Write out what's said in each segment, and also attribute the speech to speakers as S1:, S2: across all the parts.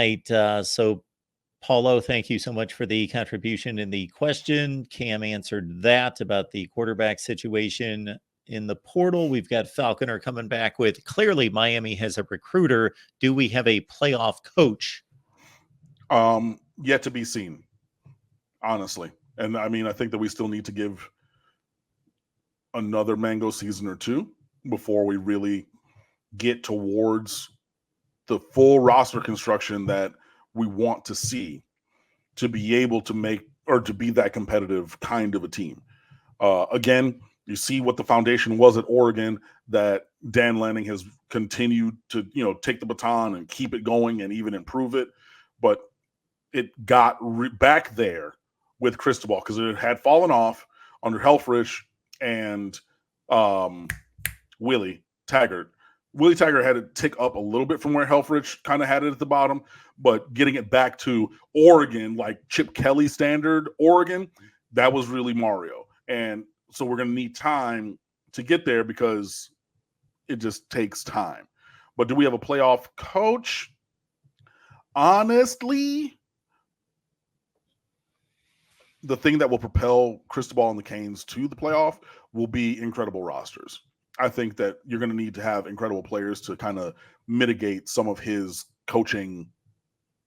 S1: right. So, Paulo, thank you so much for the contribution in the question. Cam answered that about the quarterback situation in the portal. We've got Falconer coming back with clearly Miami has a recruiter. Do we have a playoff coach?
S2: Yet to be seen, honestly. And I mean, I think that we still need to give another Mango season or two before we really get towards the full roster construction that we want to see to be able to make or to be that competitive kind of a team. Again, you see what the foundation was at Oregon, that Dan Lanning has continued to, take the baton and keep it going and even improve it. But it got back there with Cristobal because it had fallen off under Helfrich and Willie Taggart. Willie Taggart had to tick up a little bit from where Helfrich kind of had it at the bottom, but getting it back to Oregon, like Chip Kelly standard Oregon, that was really Mario. And so we're going to need time to get there because it just takes time. But do we have a playoff coach? Honestly, the thing that will propel Cristobal and the Canes to the playoff will be incredible rosters. I think that you're going to need to have incredible players to kind of mitigate some of his coaching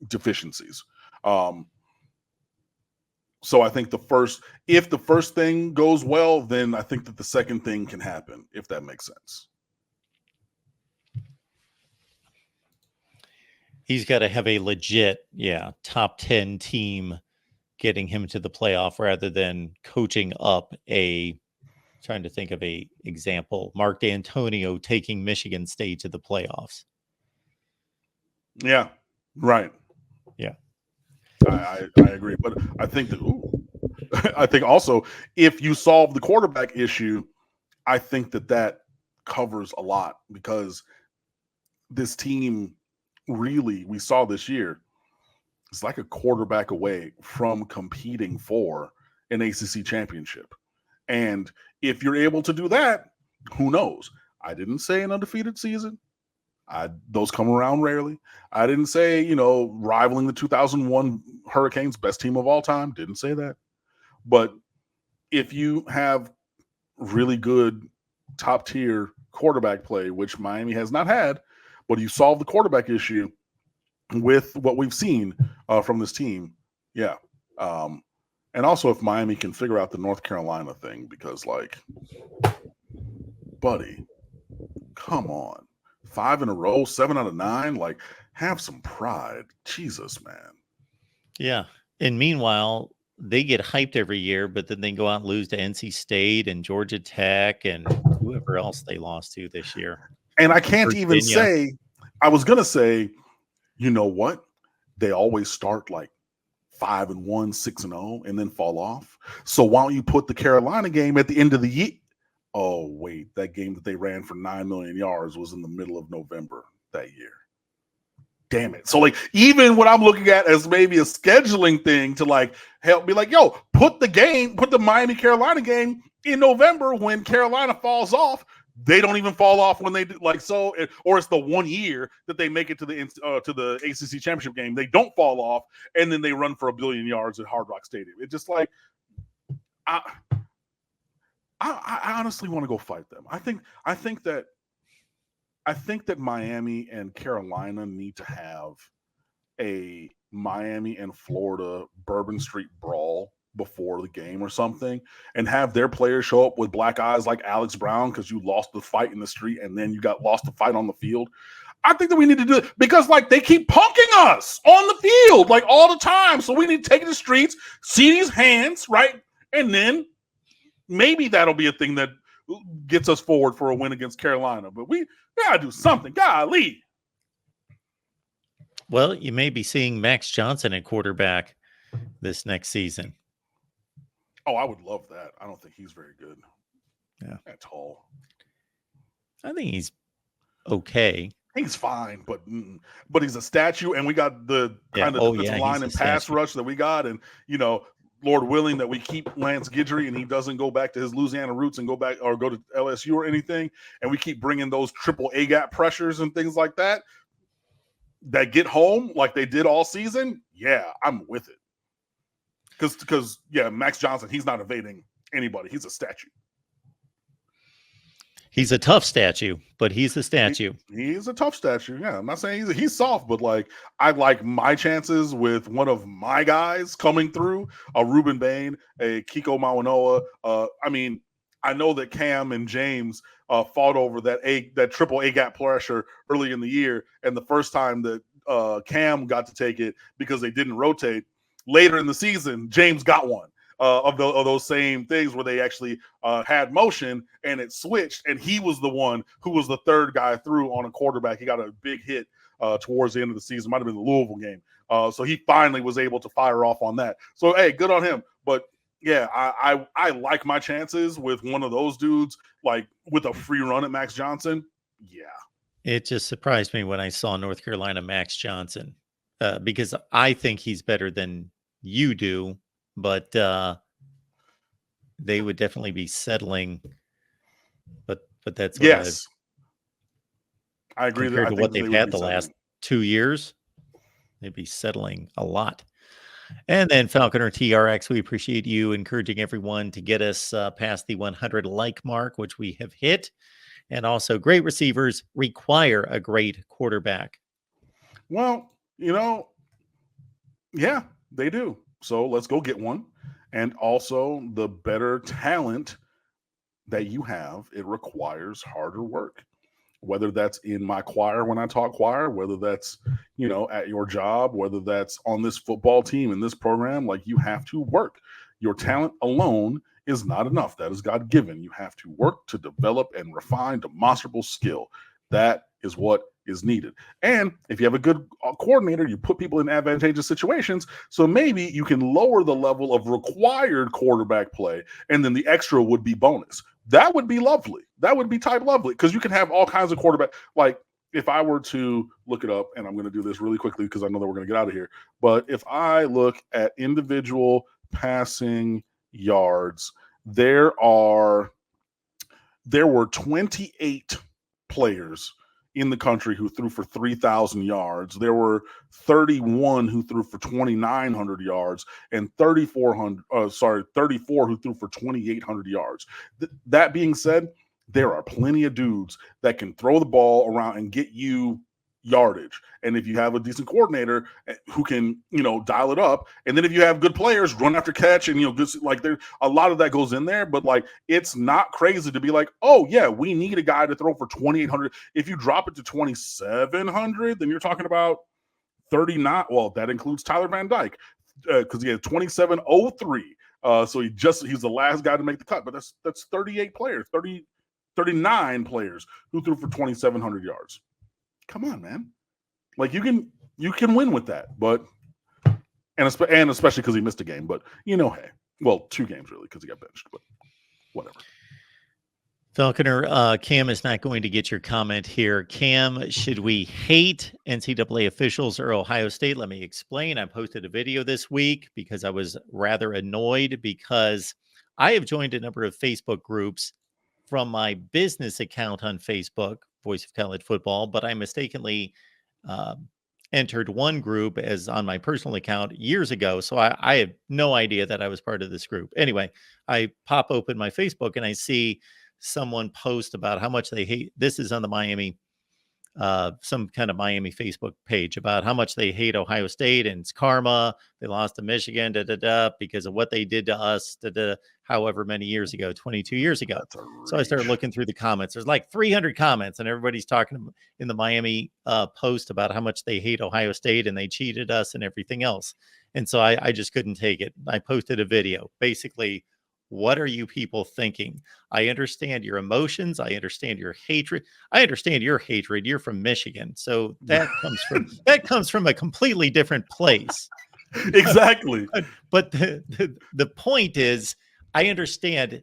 S2: deficiencies. So I think if the first thing goes well, then I think that the second thing can happen, if that makes sense.
S1: He's got to have a legit, top 10 team getting him to the playoff rather than coaching up trying to think of a example, Mark D'Antonio taking Michigan State to the playoffs.
S2: Yeah, right.
S1: Yeah.
S2: I agree. But I think I think also if you solve the quarterback issue, I think that covers a lot because this team really, we saw this year, is like a quarterback away from competing for an ACC championship. And if you're able to do that, who knows? I didn't say an undefeated season. Those come around rarely. I didn't say, rivaling the 2001 Hurricanes, best team of all time. Didn't say that. But if you have really good top-tier quarterback play, which Miami has not had, but you solve the quarterback issue with what we've seen from this team, yeah. And also if Miami can figure out the North Carolina thing, because, buddy, come on. 5 in a row, 7 out of 9, have some pride. Jesus, man.
S1: Yeah. And meanwhile, they get hyped every year, but then they go out and lose to NC State and Georgia Tech and whoever else they lost to this year.
S2: And I can't even say, I was going to say, you know what? They always start 5-1, 6-0, and then fall off. So why don't you put the Carolina game at the end of the year? Oh, wait, that game that they ran for 9 million yards was in the middle of November that year. Damn it. So, even what I'm looking at as maybe a scheduling thing to, help me, put the Miami-Carolina game in November when Carolina falls off. They don't even fall off when they do, or it's the 1 year that they make it to the ACC championship game. They don't fall off, and then they run for 1 billion yards at Hard Rock Stadium. It's just I honestly want to go fight them. I think that Miami and Carolina need to have a Miami and Florida Bourbon Street brawl before the game or something, and have their players show up with black eyes like Alex Brown because you lost the fight in the street and then you got lost the fight on the field. I think that we need to do it because they keep punking us on the field all the time. So we need to take it to the streets, see these hands, right? And then maybe that'll be a thing that gets us forward for a win against Carolina. But we gotta do something. Golly.
S1: Well, you may be seeing Max Johnson at quarterback this next season.
S2: Oh, I would love that. I don't think he's very good.
S1: Yeah.
S2: At all.
S1: I think he's okay.
S2: He's fine, but he's a statue, and we got the kind of defensive line and pass rush that we got, and Lord willing that we keep Lance Guidry and he doesn't go back to his Louisiana roots and go back or go to LSU or anything, and we keep bringing those triple A gap pressures and things like that. that get home like they did all season, yeah, I'm with it. Because yeah, Max Johnson, he's not evading anybody. He's a statue.
S1: He's a tough statue, but he's a statue.
S2: He's a tough statue. Yeah, I'm not saying he's soft, but like I like my chances with one of my guys coming through, a Ruben Bain, a Kiko Mawanoa. I mean, I know that Cam and James fought over that triple A gap pressure early in the year, and the first time that Cam got to take it because they didn't rotate. Later in the season, James got one. Of those same things where they actually had motion and it switched, and he was the one who was the third guy through on a quarterback. He got a big hit towards the end of the season. Might have been the Louisville game. So he finally was able to fire off on that. So, hey, good on him. But, yeah, I like my chances with one of those dudes, like with a free run at Max Johnson. Yeah.
S1: It just surprised me when I saw North Carolina Max Johnson because I think he's better than you do. But they would definitely be settling. But that's what
S2: yes, I agree.
S1: Compared to what they've had the last 2 years, they'd be settling a lot. And then Falconer TRX, we appreciate you encouraging everyone to get us past the 100 like mark, which we have hit. And also, great receivers require a great quarterback.
S2: Well, yeah, they do. So let's go get one. And also, the better talent that you have, it requires harder work. Whether that's in my choir when I talk choir, whether that's, at your job, whether that's on this football team in this program, like you have to work. Your talent alone is not enough. That is God given. You have to work to develop and refine demonstrable skill. That is what is needed. And if you have a good coordinator, you put people in advantageous situations. So maybe you can lower the level of required quarterback play, and then the extra would be bonus. That would be lovely. That would be type lovely because you can have all kinds of quarterback. Like if I were to look it up, and I'm going to do this really quickly because I know that we're going to get out of here. But if I look at individual passing yards, there were 28 players in the country who threw for 3,000 yards. There were 31 who threw for 2,900 yards and 34 who threw for 2,800 yards. That being said, there are plenty of dudes that can throw the ball around and get you yardage. And if you have a decent coordinator who can, dial it up, and then if you have good players, run after catch, and good, like there, a lot of that goes in there. But like, it's not crazy to be like, oh yeah, we need a guy to throw for 2,800. If you drop it to 2,700, then you're talking about 39. Well, that includes Tyler Van Dyke because he had 2,703. So he's the last guy to make the cut. But that's 38 players, 39 players who threw for 2,700 yards. Come on, man. Like you can win with that, but and especially because he missed a game. But hey, well, 2 games really because he got benched. But whatever.
S1: Falconer, Cam is not going to get your comment here. Cam, should we hate NCAA officials or Ohio State? Let me explain. I posted a video this week because I was rather annoyed because I have joined a number of Facebook groups from my business account on Facebook, Voice of College Football, but I mistakenly entered one group as on my personal account years ago. So I had no idea that I was part of this group. Anyway, I pop open my Facebook and I see someone post about how much they hate. This is on the Miami, some kind of Miami Facebook page about how much they hate Ohio State and it's karma. They lost to Michigan, because of what they did to us, however many years ago, 22 years ago. So I started looking through the comments. There's like 300 comments, and everybody's talking in the Miami post about how much they hate Ohio State and they cheated us and everything else. And so I just couldn't take it. I posted a video, basically. What are you people thinking? I understand your emotions. I understand your hatred. I understand your hatred. You're from Michigan. So that comes from a completely different place.
S2: Exactly.
S1: But the point is, I understand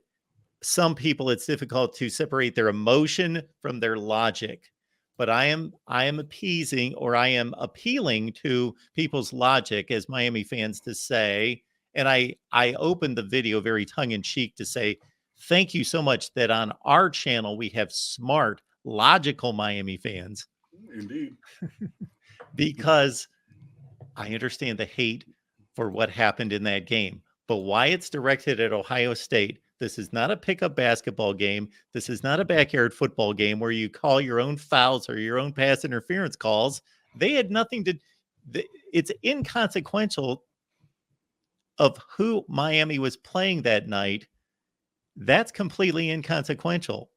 S1: some people it's difficult to separate their emotion from their logic. But I am appeasing, or I am appealing to people's logic as Miami fans to say. And I opened the video very tongue-in-cheek to say, thank you so much that on our channel we have smart, logical Miami fans.
S2: Indeed.
S1: because I understand the hate for what happened in that game, but why it's directed at Ohio State. This is not a pickup basketball game. This is not a backyard football game where you call your own fouls or your own pass interference calls. They had nothing to. It's inconsequential of who Miami was playing that night. That's completely inconsequential.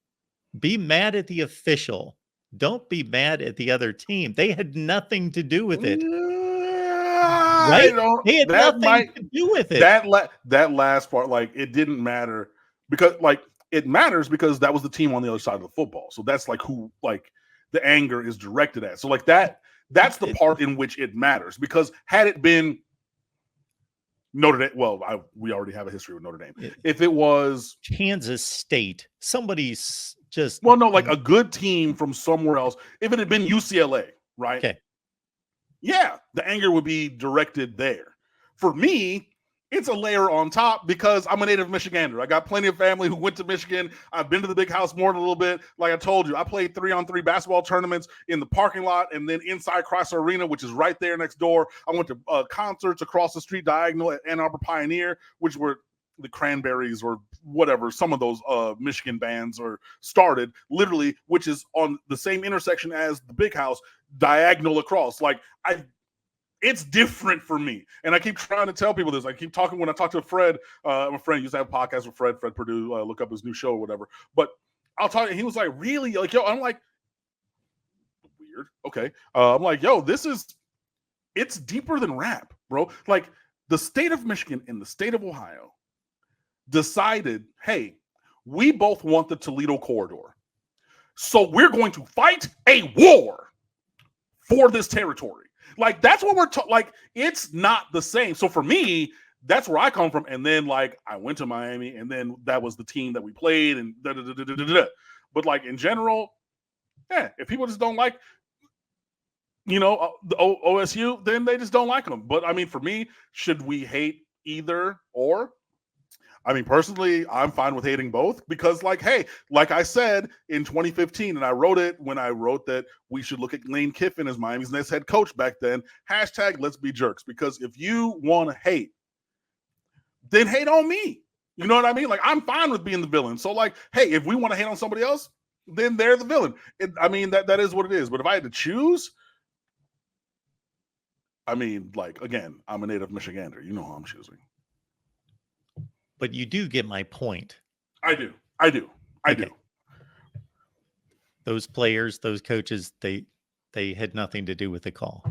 S1: Be mad at the official. Don't be mad at the other team. They had nothing to do with it.
S2: I
S1: Right?
S2: don't.
S1: They had
S2: That
S1: nothing
S2: might
S1: to do with it.
S2: that last part, like it didn't matter because like it matters because that was the team on the other side of the football. So that's like who like the anger is directed at. So like that's the part in which it matters because had it been Notre Dame, well, we already have a history with Notre Dame. If it was
S1: Kansas State, somebody's just
S2: no, like a good team from somewhere else. If it had been UCLA, right?
S1: okay.
S2: Yeah, the anger would be directed there. For me, it's a layer on top because I'm a native Michigander. I got plenty of family who went to Michigan. I've been to the big house more than a little bit. Like I told you, I played 3-on-3 basketball tournaments in the parking lot and then inside Chrysler Arena, which is right there next door. I went to concerts across the street diagonal at Ann Arbor Pioneer, which were the Cranberries or whatever, some of those Michigan bands are started, literally, which is on the same intersection as the big house, diagonal across. Like it's different for me. And I keep trying to tell people this. I keep talking when I talk to Fred, my friend used to have a podcast with Fred Purdue, look up his new show or whatever. But I'll talk, he was like, really? Like, yo, I'm like, weird. Okay. I'm like, yo, it's deeper than rap, bro. Like the state of Michigan and the state of Ohio decided, hey, we both want the Toledo corridor. So we're going to fight a war for this territory. Like, that's what we're talking. Like, it's not the same. So for me, that's where I come from. And then, like, I went to Miami, and then that was the team that we played, and da-da-da-da-da-da. But, like, in general, if people just don't like, the OSU, then they just don't like them. But, I mean, for me, should we hate either or? I mean, personally, I'm fine with hating both because, like, hey, like I said in 2015, and I wrote it when I wrote that we should look at Lane Kiffin as Miami's next head coach back then. # let's be jerks. Because if you want to hate, then hate on me. You know what I mean? Like, I'm fine with being the villain. So, like, hey, if we want to hate on somebody else, then they're the villain. I mean, that is what it is. But if I had to choose, I mean, like, again, I'm a native Michigander. You know who I'm choosing.
S1: But you do get my point.
S2: I do.
S1: Those players, those coaches, they had nothing to do with the call.